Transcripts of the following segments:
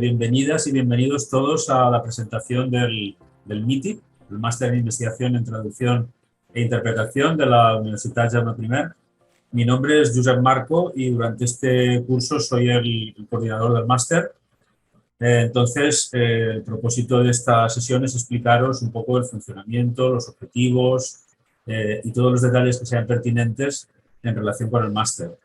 Bienvenidas y bienvenidos todos a la presentación del MITIC, el Máster en Investigación en Traducción e Interpretación de la Universitat Jaume I. Mi nombre es Josep Marco y durante este curso soy el coordinador del máster. Entonces, el propósito de esta sesión es explicaros un poco el funcionamiento, los objetivos y todos los detalles que sean pertinentes en relación con el máster.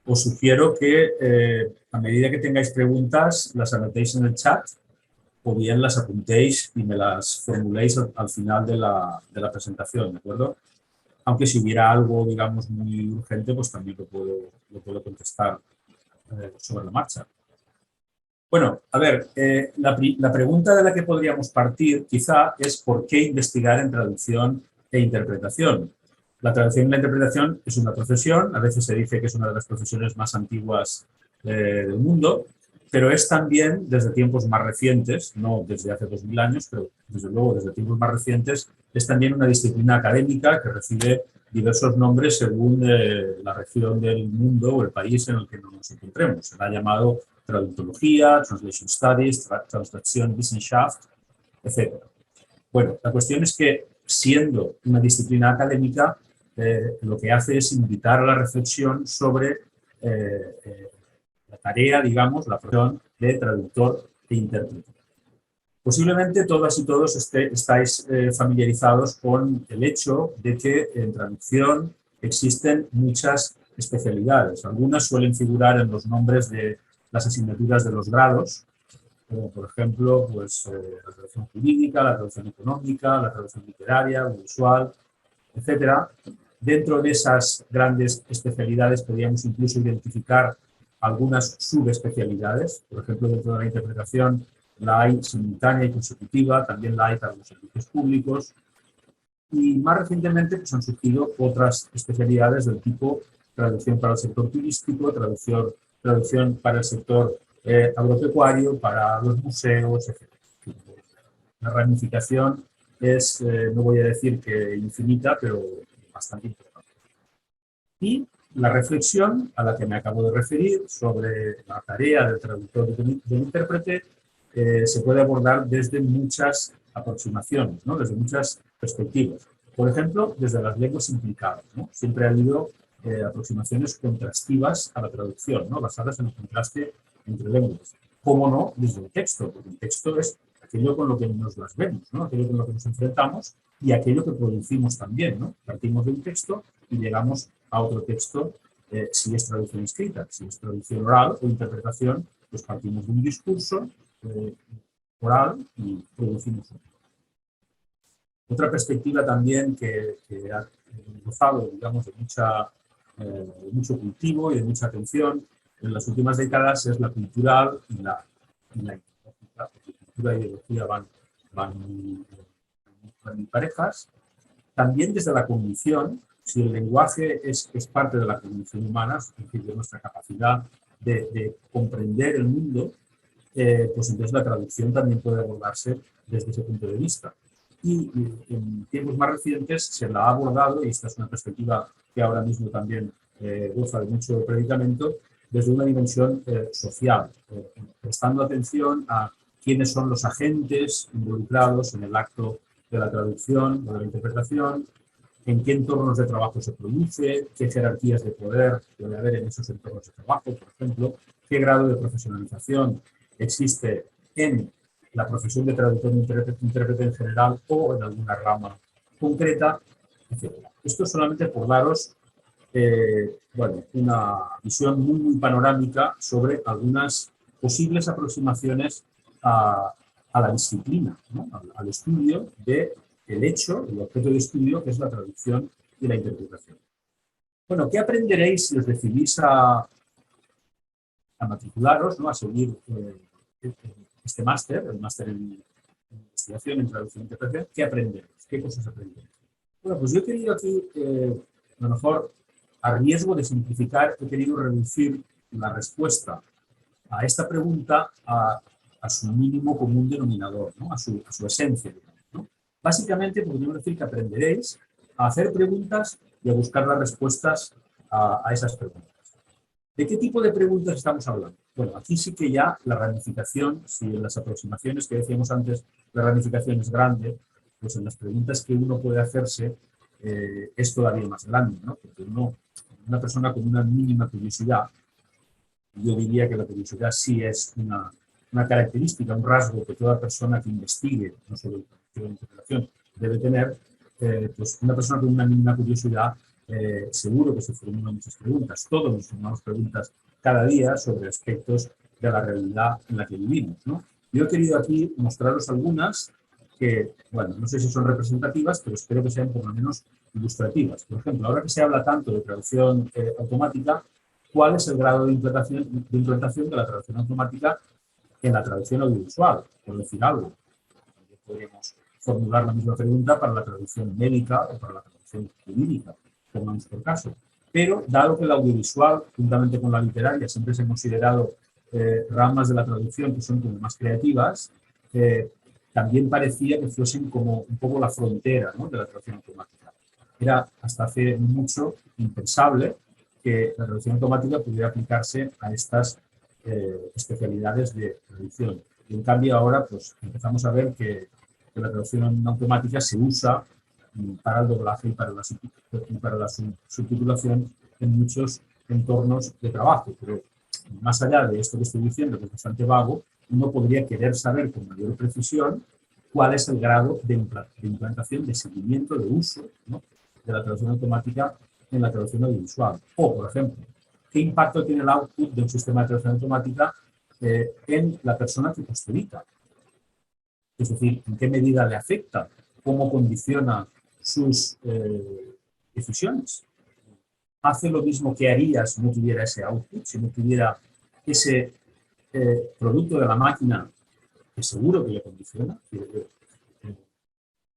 Os sugiero que a medida que tengáis preguntas las anotéis en el chat o bien las apuntéis y me las formuléis al final de la presentación, ¿de acuerdo? Aunque si hubiera algo, digamos, muy urgente, pues también lo puedo contestar sobre la marcha. Bueno, a ver, la pregunta de la que podríamos partir quizá es ¿por qué investigar en traducción e interpretación? La traducción y la interpretación es una profesión, a veces se dice que es una de las profesiones más antiguas del mundo, pero es también desde tiempos más recientes, no desde hace 2000 años, pero desde luego desde tiempos más recientes, es también una disciplina académica que recibe diversos nombres según la región del mundo o el país en el que nos encontremos. Se la ha llamado traductología, translation studies, Translation Wissenschaft, etc. Bueno, la cuestión es que siendo una disciplina académica, lo que hace es invitar a la reflexión sobre la tarea, digamos, la profesión de traductor e intérprete. Posiblemente todas y todos estáis familiarizados con el hecho de que en traducción existen muchas especialidades. Algunas suelen figurar en los nombres de las asignaturas de los grados, como por ejemplo pues, la traducción jurídica, la traducción económica, la traducción literaria, audiovisual, etc. Dentro de esas grandes especialidades podríamos incluso identificar algunas subespecialidades. Por ejemplo, dentro de la interpretación la hay simultánea y consecutiva, también la hay para los servicios públicos. Y más recientemente pues, han surgido otras especialidades del tipo traducción para el sector turístico, traducción para el sector agropecuario, para los museos, etc. La ramificación es, no voy a decir que infinita, pero bastante importante. Y la reflexión a la que me acabo de referir sobre la tarea del traductor y del intérprete se puede abordar desde muchas aproximaciones, ¿no? Desde muchas perspectivas. Por ejemplo, desde las lenguas implicadas, ¿no? Siempre ha habido aproximaciones contrastivas a la traducción, ¿no? Basadas en el contraste entre lenguas. ¿Cómo no? Desde el texto, porque el texto es aquello con lo que nos las vemos, ¿no? Aquello con lo que nos enfrentamos y aquello que producimos también, ¿no? Partimos de un texto y llegamos a otro texto, si es traducción escrita, si es traducción oral o interpretación, pues partimos de un discurso oral y producimos otro. Otra perspectiva también que ha gozado, digamos, de mucho cultivo y de mucha atención en las últimas décadas es la cultural y la ideológica, porque cultura y ideología van parejas. También desde la cognición, si el lenguaje es parte de la cognición humana, es decir, de nuestra capacidad de comprender el mundo, pues entonces la traducción también puede abordarse desde ese punto de vista. Y en tiempos más recientes se la ha abordado, y esta es una perspectiva que ahora mismo también goza de mucho predicamento, desde una dimensión social, prestando atención a quiénes son los agentes involucrados en el acto de la traducción o de la interpretación, en qué entornos de trabajo se produce, qué jerarquías de poder puede haber en esos entornos de trabajo, por ejemplo, qué grado de profesionalización existe en la profesión de traductor e intérprete en general o en alguna rama concreta, etc. Esto solamente por daros bueno, una visión muy panorámica sobre algunas posibles aproximaciones a la disciplina, ¿no? Al estudio del hecho, el objeto de estudio, que es la traducción y la interpretación. Bueno, ¿qué aprenderéis si os decidís a matricularos, ¿no? A seguir este máster, el máster en investigación en traducción e interpretación? ¿Qué aprenderéis? ¿Qué cosas aprenderéis? Bueno, pues yo he querido aquí, a lo mejor, a riesgo de simplificar, he querido reducir la respuesta a esta pregunta a su mínimo común denominador, ¿no? a su esencia, ¿no? Básicamente, podríamos decir que aprenderéis a hacer preguntas y a buscar las respuestas a esas preguntas. ¿De qué tipo de preguntas estamos hablando? Bueno, aquí sí que ya la ramificación, si en las aproximaciones que decíamos antes, la ramificación es grande, pues en las preguntas que uno puede hacerse es todavía más grande, ¿no? Porque una persona con una mínima curiosidad, yo diría que la curiosidad sí es una característica, un rasgo que toda persona que investigue, no solo la interpretación, debe tener, pues una persona con una mínima curiosidad seguro que se formulan muchas preguntas. Todos nos formulamos preguntas cada día sobre aspectos de la realidad en la que vivimos, ¿no? Yo he querido aquí mostraros algunas que, bueno, no sé si son representativas, pero espero que sean por lo menos ilustrativas. Por ejemplo, ahora que se habla tanto de traducción automática, ¿cuál es el grado de implantación de la traducción automática en la traducción audiovisual? Por decir algo. Podríamos formular la misma pregunta para la traducción médica o para la traducción jurídica, pongamos por caso. Pero, dado que la audiovisual, juntamente con la literaria, siempre se han considerado ramas de la traducción que son como más creativas, también parecía que fuesen como un poco la frontera, ¿no?, de la traducción automática. Era hasta hace mucho impensable que la traducción automática pudiera aplicarse a estas especialidades de traducción. Y en cambio ahora pues empezamos a ver que la traducción automática se usa para el doblaje y para la subtitulación en muchos entornos de trabajo. Pero más allá de esto que estoy diciendo, que es bastante vago, uno podría querer saber con mayor precisión cuál es el grado de implantación, de seguimiento, de uso, ¿no?, de la traducción automática en la traducción audiovisual. O, por ejemplo, ¿qué impacto tiene el output de un sistema de traducción automática en la persona que posteriza? Es decir, ¿en qué medida le afecta? ¿Cómo condiciona sus decisiones? ¿Hace lo mismo que haría si no tuviera ese output, si no tuviera ese producto de la máquina que seguro que le condiciona?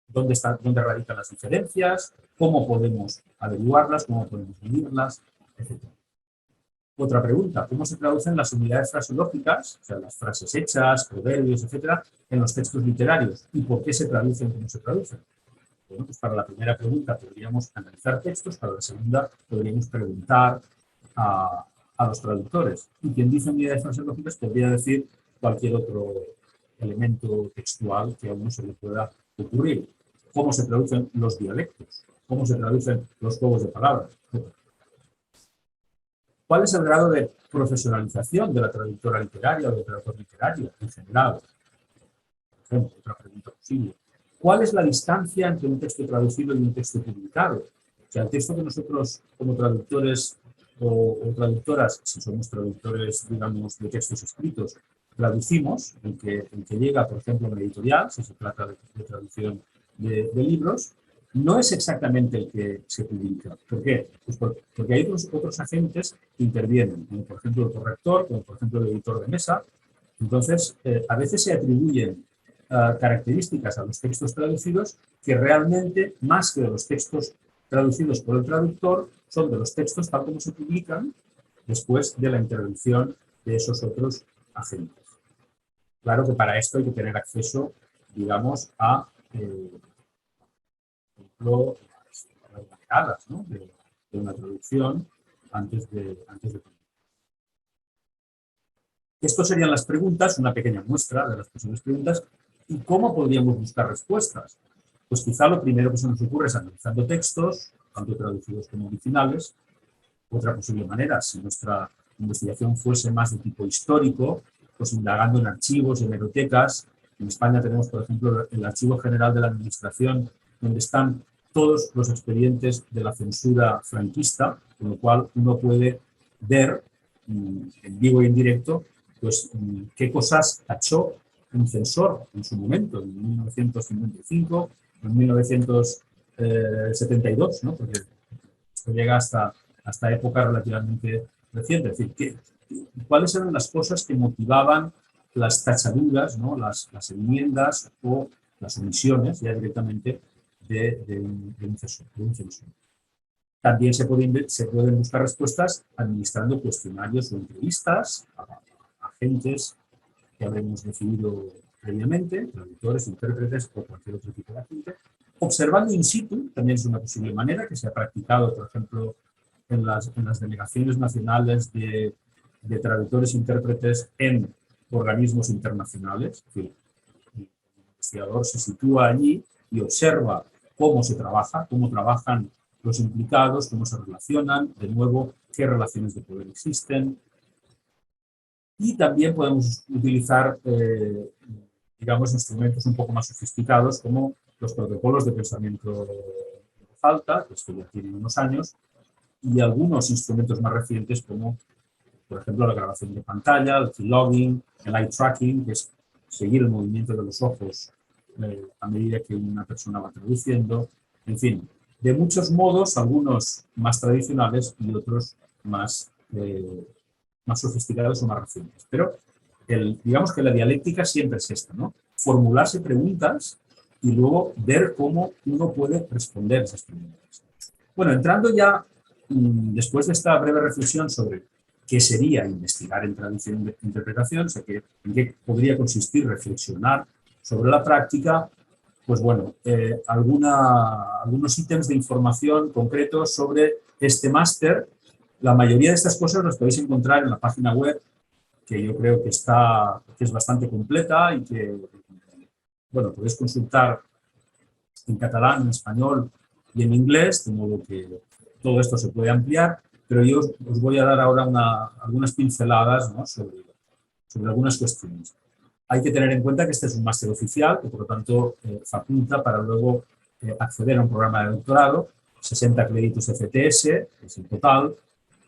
¿Dónde radican las diferencias? ¿Cómo podemos averiguarlas? ¿Cómo podemos medirlas? Etcétera. Otra pregunta, ¿cómo se traducen las unidades fraseológicas, o sea, las frases hechas, proverbios, etcétera, en los textos literarios? ¿Y por qué se traducen como se traducen? Bueno, pues para la primera pregunta podríamos analizar textos, para la segunda podríamos preguntar a los traductores. Y quien dice unidades fraseológicas podría decir cualquier otro elemento textual que a uno se le pueda ocurrir. ¿Cómo se traducen los dialectos? ¿Cómo se traducen los juegos de palabras? ¿Cuál es el grado de profesionalización de la traductora literaria o del traductor literario en general? Por ejemplo, otra pregunta posible. ¿Cuál es la distancia entre un texto traducido y un texto publicado? O sea, el texto que nosotros, como traductores o traductoras, si somos traductores, digamos, de textos escritos, traducimos, el que llega, por ejemplo, en la editorial, si se trata de traducción de libros, no es exactamente el que se publica. ¿Por qué? Pues porque hay otros agentes que intervienen, como por ejemplo el corrector, como por ejemplo el editor de mesa. Entonces, a veces se atribuyen características a los textos traducidos que realmente, más que de los textos traducidos por el traductor, son de los textos tal como se publican después de la intervención de esos otros agentes. Claro que para esto hay que tener acceso, digamos, a las manejadas, ¿no?, de una traducción antes de. Estas serían las preguntas, una pequeña muestra de las posibles preguntas. ¿Y cómo podríamos buscar respuestas? Pues quizá lo primero que se nos ocurre es analizando textos, tanto traducidos como originales. Otra posible manera, si nuestra investigación fuese más de tipo histórico, pues indagando en archivos, en hemerotecas. En España tenemos, por ejemplo, el Archivo General de la Administración, donde están todos los expedientes de la censura franquista, con lo cual uno puede ver en vivo y en directo pues qué cosas tachó un censor en su momento, en 1955, en 1972, ¿no?, porque esto llega hasta época relativamente reciente. Es decir, ¿cuáles eran las cosas que motivaban las tachaduras, ¿no?, las enmiendas o las omisiones ya directamente de un censor? También se pueden buscar respuestas administrando cuestionarios o entrevistas a agentes que habremos decidido previamente, traductores, intérpretes o cualquier otro tipo de agente. Observando in situ también es una posible manera que se ha practicado, por ejemplo, en las delegaciones nacionales de traductores e intérpretes en organismos internacionales. Es decir, el investigador se sitúa allí y observa cómo se trabaja, cómo trabajan los implicados, cómo se relacionan, de nuevo, qué relaciones de poder existen. Y también podemos utilizar, digamos, instrumentos un poco más sofisticados como los protocolos de pensamiento en voz alta, que esto ya tiene unos años, y algunos instrumentos más recientes como, por ejemplo, la grabación de pantalla, el keylogging, el eye tracking, que es seguir el movimiento de los ojos a medida que una persona va traduciendo. En fin, de muchos modos, algunos más tradicionales y otros más sofisticados o más recientes. Pero digamos que la dialéctica siempre es esta, ¿no? Formularse preguntas y luego ver cómo uno puede responder esas preguntas. Bueno, entrando ya, después de esta breve reflexión sobre qué sería investigar en traducción e interpretación, o sea, en qué podría consistir reflexionar sobre la práctica, pues bueno, algunos ítems de información concretos sobre este máster. La mayoría de estas cosas las podéis encontrar en la página web, que yo creo que es bastante completa y que, bueno, podéis consultar en catalán, en español y en inglés, de modo que todo esto se puede ampliar, pero yo os voy a dar ahora algunas pinceladas, ¿no?, sobre algunas cuestiones. Hay que tener en cuenta que este es un máster oficial, que por lo tanto faculta para luego acceder a un programa de doctorado, 60 créditos FTS, que es el total,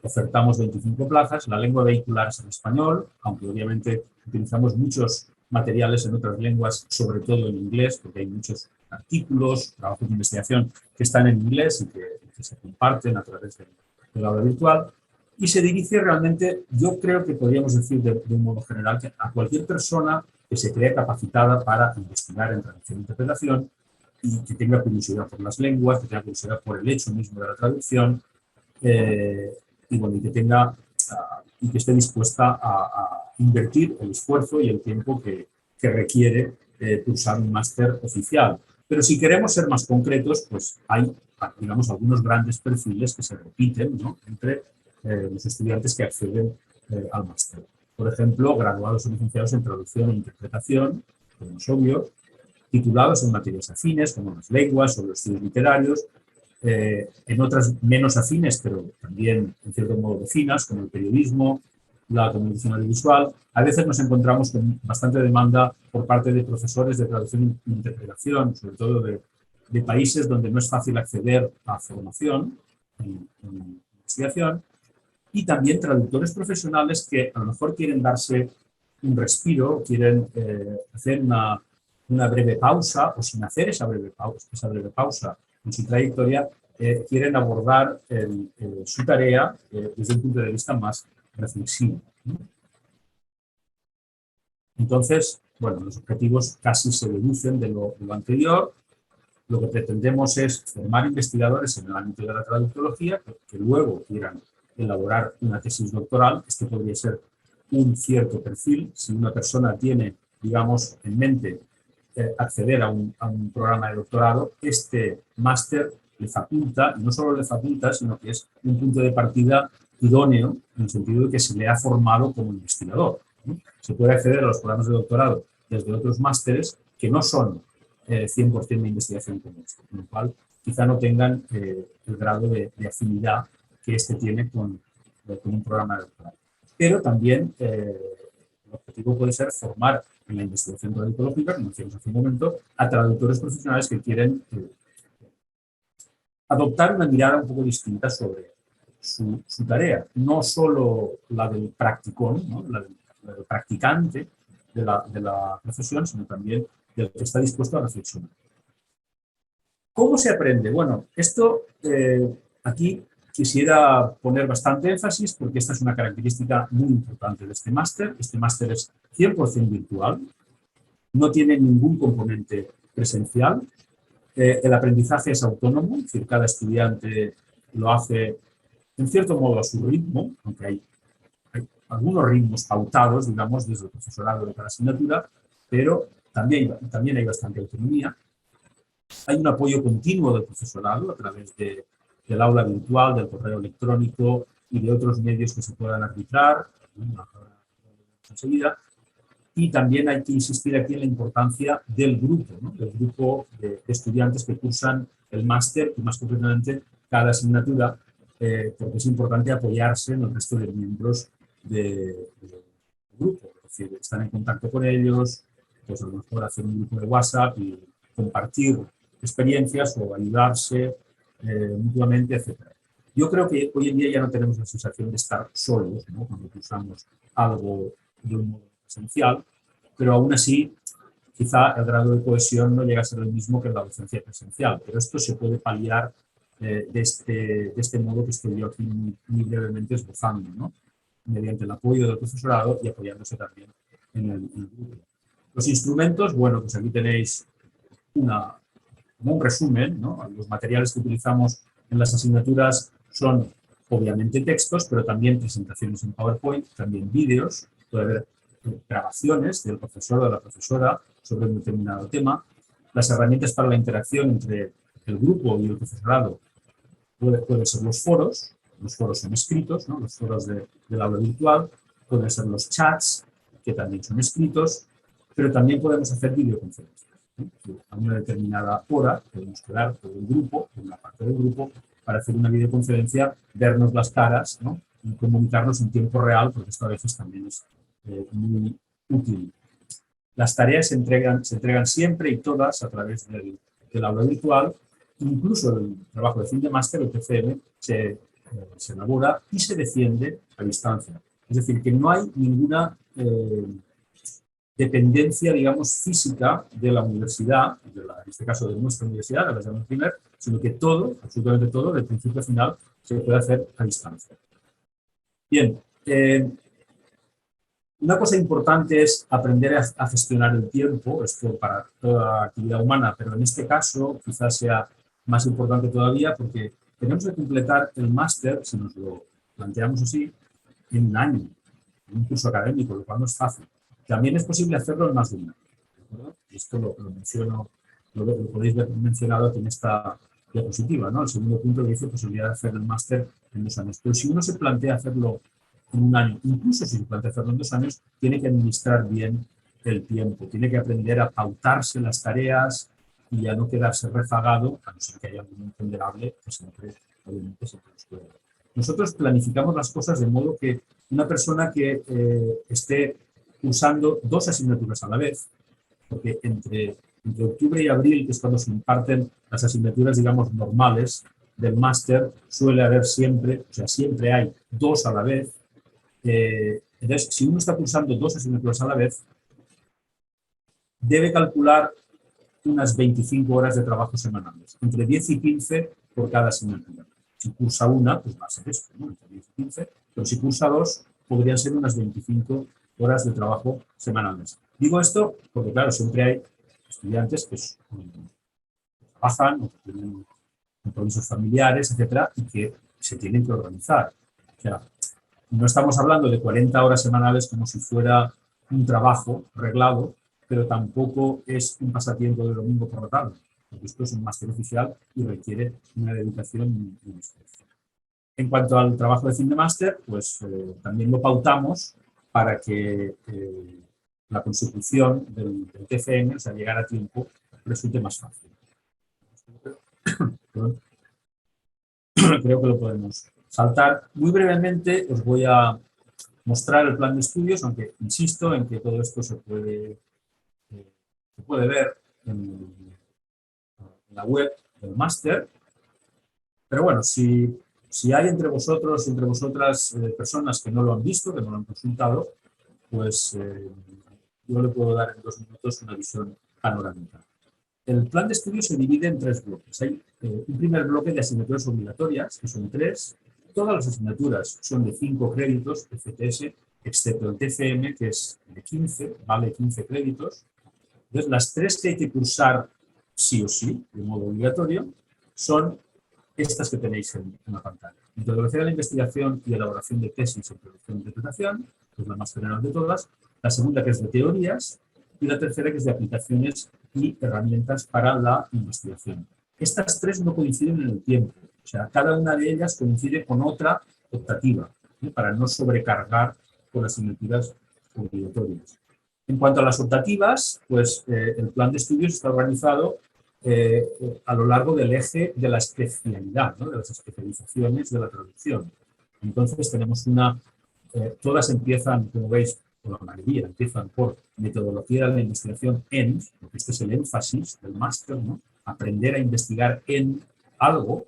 ofertamos 25 plazas, la lengua vehicular es el español, aunque obviamente utilizamos muchos materiales en otras lenguas, sobre todo en inglés, porque hay muchos artículos, trabajos de investigación que están en inglés y que se comparten a través del aula virtual. Y se dirige realmente, yo creo que podríamos decir de un modo general, que a cualquier persona que se crea capacitada para investigar en traducción e interpretación y que tenga curiosidad por las lenguas, que tenga curiosidad por el hecho mismo de la traducción, y bueno, y que esté dispuesta a invertir el esfuerzo y el tiempo que requiere cursar un máster oficial. Pero si queremos ser más concretos, pues hay, digamos, algunos grandes perfiles que se repiten, ¿no?, entre los estudiantes que acceden al máster. Por ejemplo, graduados o licenciados en traducción e interpretación, como es obvio, titulados en materias afines, como las lenguas o los estudios literarios, en otras menos afines, pero también en cierto modo vecinas, como el periodismo, la comunicación audiovisual. A veces nos encontramos con bastante demanda por parte de profesores de traducción e interpretación, sobre todo de países donde no es fácil acceder a formación en investigación, y también traductores profesionales que a lo mejor quieren darse un respiro, quieren hacer una breve pausa, o sin hacer esa breve pausa en su trayectoria, quieren abordar su tarea desde un punto de vista más reflexivo, ¿no? Entonces, bueno, los objetivos casi se deducen de lo anterior. Lo que pretendemos es formar investigadores en el ámbito de la traductología que luego quieran elaborar una tesis doctoral. Este podría ser un cierto perfil. Si una persona tiene, digamos, en mente acceder a un programa de doctorado, este máster le faculta, y no solo le faculta, sino que es un punto de partida idóneo en el sentido de que se le ha formado como investigador, ¿no? Se puede acceder a los programas de doctorado desde otros másteres que no son 100% de investigación como este, con lo cual quizá no tengan el grado de afinidad que este tiene con un programa de doctorado. Pero también el objetivo puede ser formar en la investigación traductológica, como decíamos hace un momento, a traductores profesionales que quieren adoptar una mirada un poco distinta sobre su tarea, no solo la del practicón, ¿no?, la del practicante de la profesión, sino también del que está dispuesto a reflexionar. ¿Cómo se aprende? Bueno, esto aquí quisiera poner bastante énfasis porque esta es una característica muy importante de este máster. Este máster es 100% virtual, no tiene ningún componente presencial. El aprendizaje es autónomo, es decir, cada estudiante lo hace en cierto modo a su ritmo, aunque hay algunos ritmos pautados, digamos, desde el profesorado de cada asignatura, pero también hay bastante autonomía. Hay un apoyo continuo del profesorado a través de del aula virtual, del correo electrónico y de otros medios que se puedan arbitrar, enseguida. Y también hay que insistir aquí en la importancia del grupo, ¿no? Del grupo de estudiantes que cursan el máster y más concretamente cada asignatura, porque es importante apoyarse en el resto de miembros del grupo. Es decir, estar en contacto con ellos, pues a lo mejor hacer un grupo de WhatsApp y compartir experiencias o ayudarse mutuamente, etc. Yo creo que hoy en día ya no tenemos la sensación de estar solos, ¿no? Cuando cursamos algo de un modo presencial, pero aún así quizá el grado de cohesión no llega a ser el mismo que en la docencia presencial, pero esto se puede paliar de este modo que estoy yo aquí muy brevemente esbozando, ¿no? Mediante el apoyo del profesorado y apoyándose también en el grupo. Los instrumentos, bueno, pues aquí tenéis un resumen, ¿no? Los materiales que utilizamos en las asignaturas son obviamente textos, pero también presentaciones en PowerPoint, también vídeos, puede haber grabaciones del profesor o de la profesora sobre un determinado tema. Las herramientas para la interacción entre el grupo y el profesorado pueden ser los foros son escritos, ¿no? Los foros del aula virtual, pueden ser los chats, que también son escritos, pero también podemos hacer videoconferencias, ¿no? A una determinada hora podemos quedar todo el grupo, una parte del grupo, para hacer una videoconferencia, vernos las caras, ¿no? Y comunicarnos en tiempo real, porque esto a veces también es muy útil. Las tareas se entregan siempre y todas a través del aula virtual. Incluso el trabajo de fin de máster, el TFM, se elabora y se defiende a distancia. Es decir, que no hay ninguna dependencia, digamos, física de la universidad, en este caso de nuestra universidad, de la Jaume I, sino que todo, absolutamente todo, de principio a final, se puede hacer a distancia. Bien, una cosa importante es aprender a gestionar el tiempo, esto para toda actividad humana, pero en este caso quizás sea más importante todavía porque tenemos que completar el máster, si nos lo planteamos así, en un año, en un curso académico, lo cual no es fácil. También es posible hacerlo en más de un año. Esto lo menciono, lo podéis ver mencionado aquí en esta diapositiva, ¿no? El segundo punto dice posibilidad de hacer el máster en 2 años. Pero si uno se plantea hacerlo en un año, incluso si se plantea hacerlo en 2 años, tiene que administrar bien el tiempo, tiene que aprender a pautarse las tareas y a no quedarse rezagado, a no ser que haya algún imponderable que siempre, obviamente, se puede. Nosotros planificamos las cosas de modo que una persona que esté cursando 2 asignaturas a la vez, porque entre octubre y abril, que es cuando se imparten las asignaturas, digamos, normales del máster, suele haber siempre, o sea, siempre hay 2 a la vez. Entonces, si uno está cursando 2 asignaturas a la vez, debe calcular unas 25 horas de trabajo semanales, entre 10 y 15 por cada asignatura. Si cursa una, pues va a ser esto, ¿no? Entre 10 y 15, pero si cursa 2, podrían ser unas 25 horas de trabajo semanales. Digo esto porque, claro, siempre hay estudiantes que trabajan o que tienen compromisos familiares, etcétera, y que se tienen que organizar. O sea, no estamos hablando de 40 horas semanales como si fuera un trabajo reglado, pero tampoco es un pasatiempo de domingo por la tarde, porque esto es un máster oficial y requiere una dedicación y un esfuerzo. En cuanto al trabajo de fin de máster, pues también lo pautamos para que la consecución del TFM, o sea, llegar a tiempo, resulte más fácil. Creo que lo podemos saltar. Muy brevemente os voy a mostrar el plan de estudios, aunque insisto en que todo esto se puede ver en la web del máster. Pero bueno, si hay entre vosotros y entre vosotras personas que no lo han visto, que no lo han consultado, pues yo le puedo dar en 2 minutos una visión panorámica. El plan de estudio se divide en 3 bloques. Hay un primer bloque de asignaturas obligatorias, que son 3. Todas las asignaturas son de 5 créditos, FTS, excepto el TFM, que es de 15, vale 15 créditos. Entonces, las 3 que hay que cursar sí o sí, de modo obligatorio, son estas que tenéis en la pantalla. Metodología de la investigación y elaboración de tesis en producción e interpretación, que es la más general de todas. La segunda, que es de teorías, y la tercera, que es de aplicaciones y herramientas para la investigación. Estas 3 no coinciden en el tiempo. O sea, cada una de ellas coincide con otra optativa, para no sobrecargar con las asignaturas obligatorias. En cuanto a las optativas, pues el plan de estudios está organizado a lo largo del eje de la especialidad, ¿no? De las especializaciones de la traducción. Entonces tenemos todas empiezan, como veis, o la mayoría empiezan por metodología de la investigación en, porque este es el énfasis del máster, ¿no? Aprender a investigar en algo.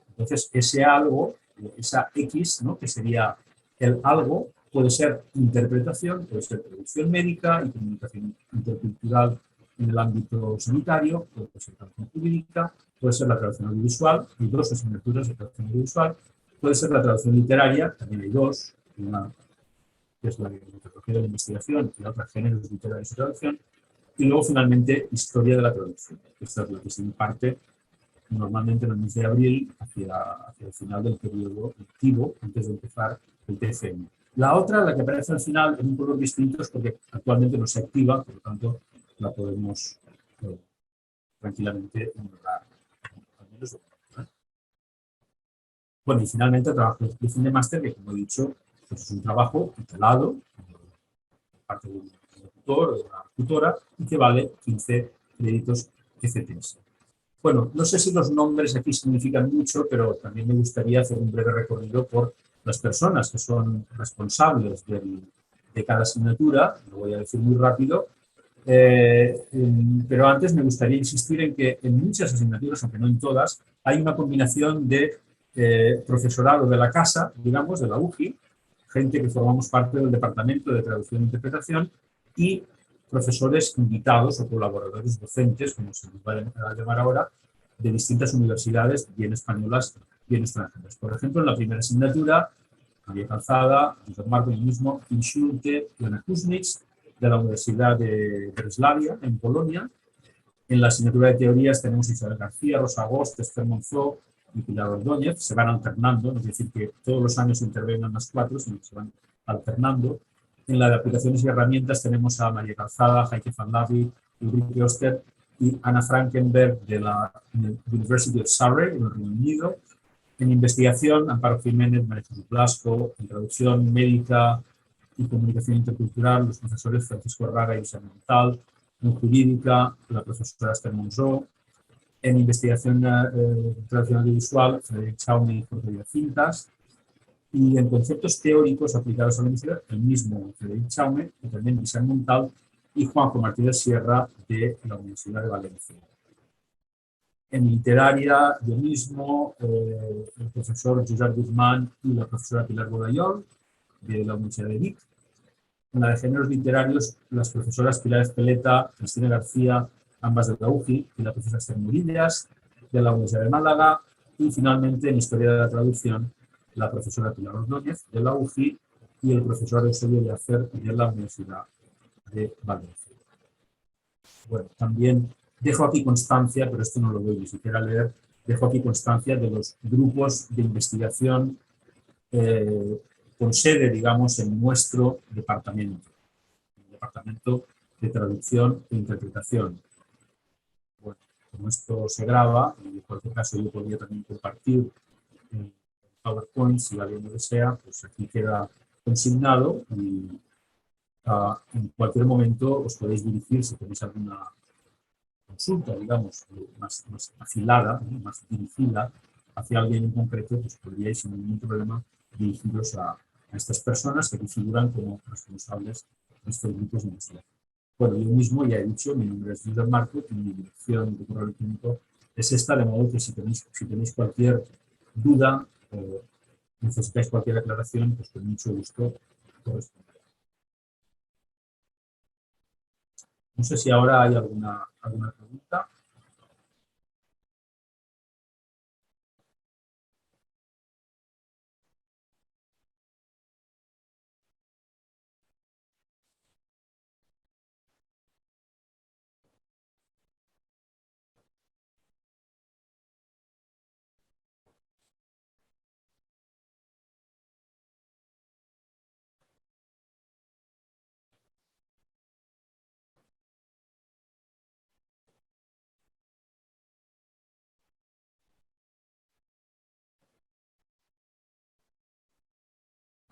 Entonces, ese algo, esa X, ¿no? Que sería el algo, puede ser interpretación, puede ser traducción médica y comunicación intercultural en el ámbito sanitario, puede ser traducción jurídica, puede ser la traducción audiovisual, hay dos asignaturas de traducción audiovisual, puede ser la traducción literaria, también hay dos, una que es la metodología de la investigación y la otra géneros literarios y traducción, y luego finalmente historia de la traducción, que esta es la que se imparte normalmente en el mes de abril hacia el final del periodo lectivo, antes de empezar el TFM. La otra, la que aparece al final, en un color distinto, es porque actualmente no se activa, por lo tanto la podemos tranquilamente ignorar. Bueno, y finalmente el trabajo de fin de máster, que como he dicho, pues es un trabajo tutelado, parte del tutor o de la tutora, y que vale 15 créditos FTS. Bueno, no sé si los nombres aquí significan mucho, pero también me gustaría hacer un breve recorrido por las personas que son responsables de cada asignatura. Lo voy a decir muy rápido. Pero antes me gustaría insistir en que en muchas asignaturas, aunque no en todas, hay una combinación de profesorado de la casa, digamos, de la UGI, gente que formamos parte del Departamento de Traducción e Interpretación, y profesores invitados o colaboradores docentes, como se nos va a llamar ahora, de distintas universidades, bien españolas, bien extranjeras. Por ejemplo, en la primera asignatura, María Calzada, José Marco y mismo, Kim Schulte y Ana Kuznits, de la Universidad de Breslavia, en Polonia. En la asignatura de teorías tenemos Isabel García, Rosa Agost, Esther Monzó y Pilar Ordóñez. Se van alternando, no es decir que todos los años intervengan las cuatro, sino que se van alternando. En la de aplicaciones y herramientas tenemos a María Calzada, Heike van Lavi, Ulrike Oster y Anna Frankenberg de la University of Surrey, en el Reino Unido. En investigación, Amparo Jiménez, María Jesús Blasco. En traducción médica y comunicación intercultural, los profesores Francisco Raga y José Montal. En jurídica, la profesora Esther Monzó. En investigación traducción audiovisual, Frederic Chaume y Jorge Villacintas. Y en conceptos teóricos aplicados a la universidad, el mismo Frederic Chaume, y también Vicente Montal y Juanjo Martínez Sierra de la Universidad de Valencia. En literaria, yo mismo, el profesor Josep Guzmán y la profesora Pilar Bodallón, de la Universidad de Vic. En la de géneros literarios, las profesoras Pilar Espeleta, Cristina García, ambas de la UGI, y la profesora Esther Murillas, de la Universidad de Málaga. Y finalmente, en historia de la traducción, la profesora Pilar Ordóñez, de la UGI, y el profesor Eusebio de Acer, de la Universidad de Valencia. Bueno, también dejo aquí constancia, pero esto no lo voy ni siquiera a leer, dejo aquí constancia de los grupos de investigación con sede, digamos, en nuestro departamento, el Departamento de Traducción e Interpretación. Bueno, como esto se graba, en cualquier caso yo podría también compartir el PowerPoint, si alguien lo desea, pues aquí queda consignado y en cualquier momento os podéis dirigir si tenéis alguna consulta, digamos, más afilada, más dirigida hacia alguien en concreto, pues podríais sin ningún problema dirigiros a estas personas que figuran como responsables de estos grupos de investigación. Bueno, yo mismo ya he dicho, mi nombre es Josep Marco y mi dirección de correo electrónico es esta, de modo que si tenéis cualquier duda o necesitáis cualquier aclaración, pues con mucho gusto os responderé. No sé si ahora hay alguna pregunta.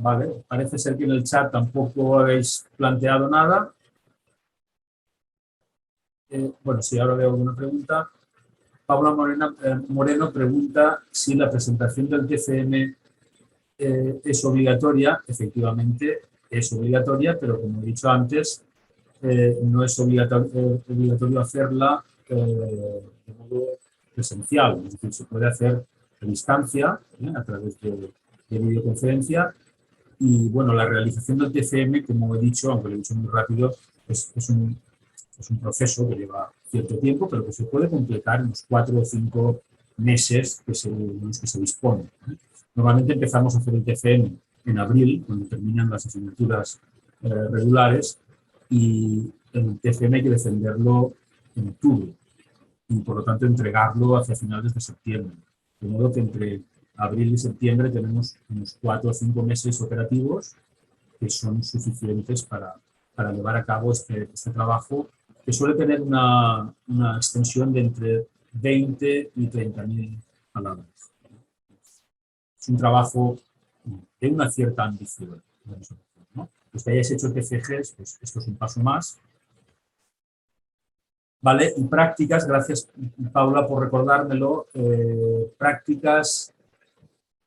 Vale, parece ser que en el chat tampoco habéis planteado nada. Bueno, sí, ahora veo alguna pregunta. Paula Moreno pregunta si la presentación del TCM es obligatoria. Efectivamente, es obligatoria, pero como he dicho antes, no es obligatorio hacerla de modo presencial. Es decir, se puede hacer a distancia, a través de videoconferencia. Y bueno, la realización del TCM, como he dicho, aunque lo he dicho muy rápido, es un proceso que lleva cierto tiempo, pero que se puede completar en los 4 o 5 meses en los que se dispone. Normalmente empezamos a hacer el TCM en abril, cuando terminan las asignaturas regulares, y el TCM hay que defenderlo en octubre y por lo tanto entregarlo hacia finales de septiembre. De modo que entre abril y septiembre tenemos unos 4 o 5 meses operativos que son suficientes para llevar a cabo este trabajo, que suele tener una extensión de entre 20 y 30.000 palabras. Es un trabajo de una cierta ambición, ¿no? Los que hayáis hecho TCGs, pues esto es un paso más. ¿Vale? Y prácticas, gracias Paula por recordármelo, prácticas,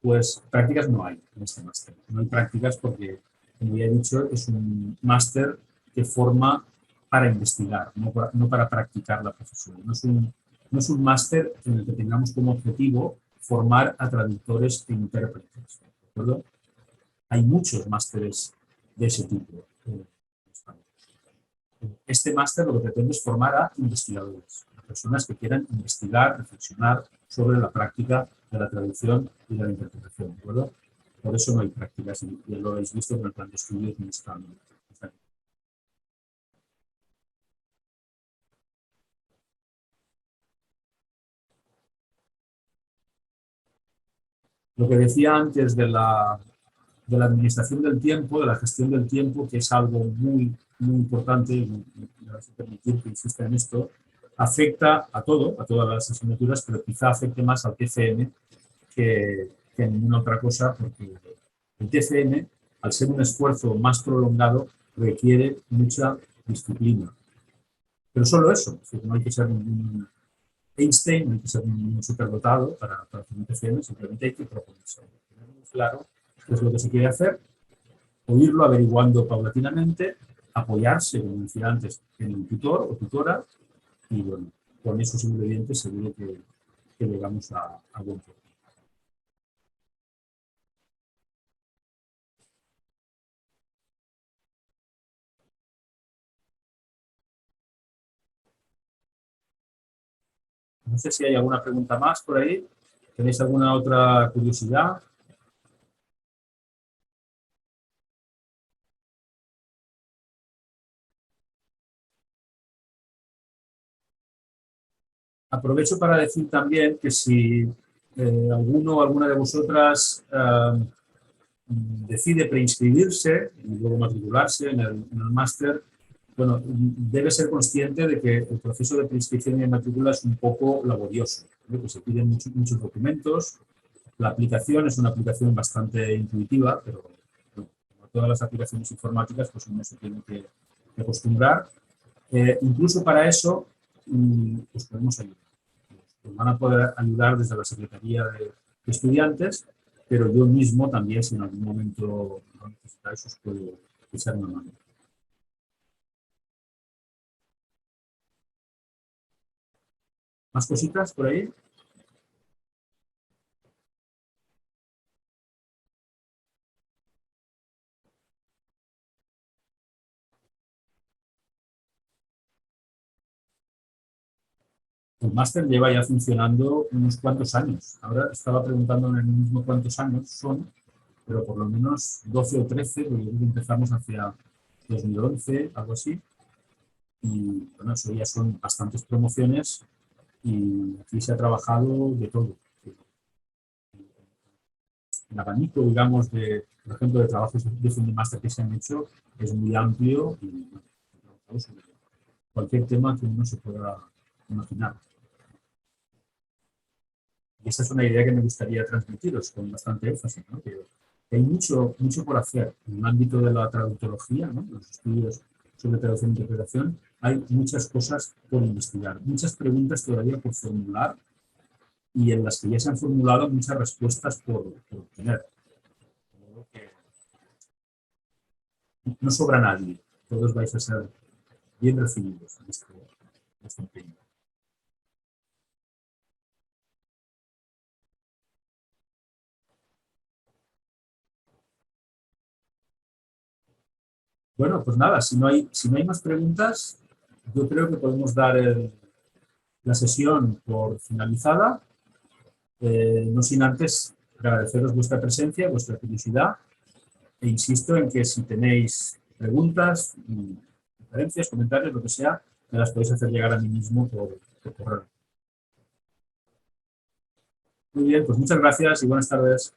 pues prácticas no hay en este máster. No hay prácticas porque, como ya he dicho, es un máster que forma para investigar, no para practicar la profesión. No es un máster en el que tengamos como objetivo formar a traductores e intérpretes. ¿De acuerdo? Hay muchos másteres de ese tipo. Este máster lo que pretende es formar a investigadores, a personas que quieran investigar, reflexionar sobre la práctica de la traducción y de la interpretación, ¿de acuerdo? Por eso no hay prácticas, y ya lo habéis visto en el plan de estudios en esta. Lo que decía antes de la administración del tiempo, de la gestión del tiempo, que es algo muy, muy importante, y me vas a permitir que insista en esto, afecta a todas las asignaturas, pero quizá afecte más al TCM que ninguna otra cosa, porque el TCM, al ser un esfuerzo más prolongado, requiere mucha disciplina. Pero solo eso, es decir, no hay que ser un Einstein, no hay que ser un superdotado para hacer un TCM, simplemente hay que proponerse. Tener muy claro qué es lo que se quiere hacer, o irlo averiguando paulatinamente, apoyarse, como decía antes, en un tutor o tutora, y bueno, con esos ingredientes seguro que llegamos a buen puerto. No sé si hay alguna pregunta más por ahí. ¿Tenéis alguna otra curiosidad? Aprovecho para decir también que si alguno o alguna de vosotras decide preinscribirse y luego matricularse en el máster, bueno, debe ser consciente de que el proceso de preinscripción y de matrícula es un poco laborioso, ¿no? Que se piden muchos documentos. La aplicación es una aplicación bastante intuitiva, pero bueno, como todas las aplicaciones informáticas, pues uno se tiene que acostumbrar. Incluso para eso, pues podemos ayudar. Nos van a poder ayudar desde la Secretaría de Estudiantes, pero yo mismo también, si en algún momento lo necesitáis, os puedo echar una mano. ¿Más cositas por ahí? El máster lleva ya funcionando unos cuantos años. Ahora estaba preguntando en el mismo cuántos años son, pero por lo menos 12 o 13, porque empezamos hacia 2011, algo así. Y bueno, eso ya son bastantes promociones y aquí se ha trabajado de todo. El abanico, digamos, por ejemplo, de trabajos de fin de máster que se han hecho es muy amplio y bueno, se ha trabajado sobre cualquier tema que uno se pueda imaginar. Y esa es una idea que me gustaría transmitiros con bastante énfasis, ¿no? Que Hay mucho, mucho por hacer en el ámbito de la traductología, ¿no? Los estudios sobre traducción e interpretación. Hay muchas cosas por investigar, muchas preguntas todavía por formular y en las que ya se han formulado muchas respuestas por obtener. No sobra nadie, todos vais a ser bien recibidos en este empeño. Bueno, pues nada, si no hay más preguntas, yo creo que podemos dar la sesión por finalizada, no sin antes agradeceros vuestra presencia, vuestra curiosidad, e insisto en que si tenéis preguntas, sugerencias, comentarios, lo que sea, me las podéis hacer llegar a mí mismo por correo. Muy bien, pues muchas gracias y buenas tardes.